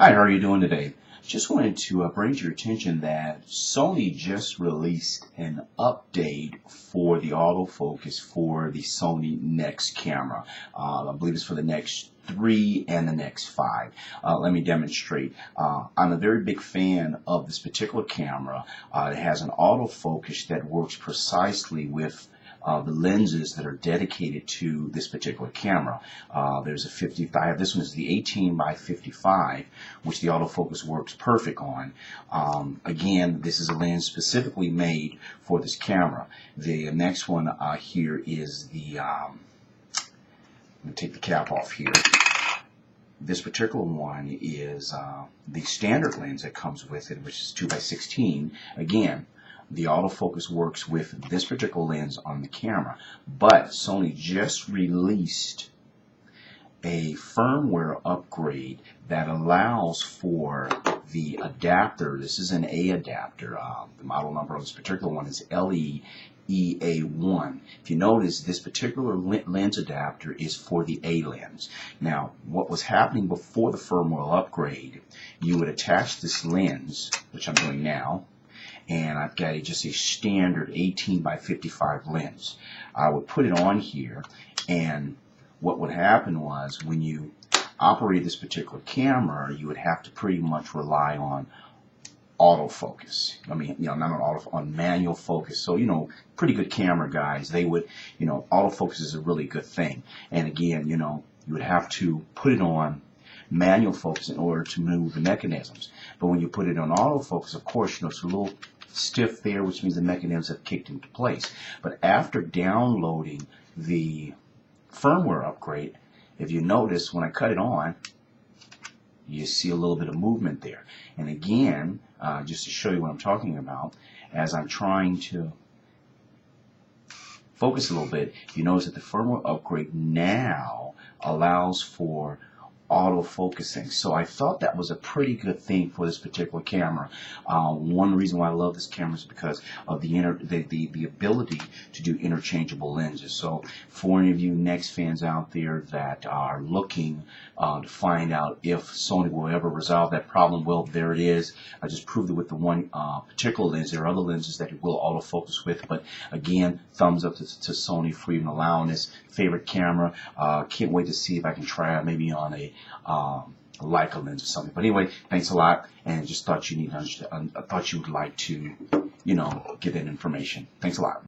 Hi, how are you doing today? Just wanted to bring to your attention that Sony just released an update for the autofocus for the Sony Next camera. I believe it's for the Next 3 and the Next 5. Let me demonstrate. I'm a very big fan of this particular camera. It has an autofocus that works precisely with the lenses that are dedicated to this particular camera. There's a 55, this one is the 18 by 55, which the autofocus works perfect on. Again, this is a lens specifically made for this camera. The next one here is the, let me take the cap off here. This particular one is the standard lens that comes with it, which is 2 by 16. Again, the autofocus works with this particular lens on the camera, but Sony just released a firmware upgrade that allows for the adapter. This is an A adapter. The model number of this particular one is LEEA1. If you notice, this particular lens adapter is for the A lens. Now, what was happening before the firmware upgrade, you would attach this lens, which I'm doing now, and I've got just a standard 18 by 55 lens. I would put it on here, and what would happen was when you operate this particular camera, you would have to pretty much rely on autofocus. I mean, not on manual focus. So, pretty good camera guys, they would, autofocus is a really good thing. And again, you would have to put it on manual focus in order to move the mechanisms. But when you put it on autofocus, of course, it's a little stiff there, which means the mechanisms have kicked into place. But after downloading the firmware upgrade, if you notice, when I cut it on, you see a little bit of movement there. And again, just to show you what I'm talking about, as I'm trying to focus a little bit, you notice that the firmware upgrade now allows for auto-focusing. So I thought that was a pretty good thing for this particular camera. One reason why I love this camera is because of the ability to do interchangeable lenses. So for any of you Next fans out there that are looking to find out if Sony will ever resolve that problem, well, there it is. I just proved it with the one particular lens. There are other lenses that it will autofocus with, but again, thumbs up to Sony for even allowing this favorite camera. Can't wait to see if I can try it maybe on a Leica lens or something. But anyway, thanks a lot, and just thought you would like to, get that information. Thanks a lot.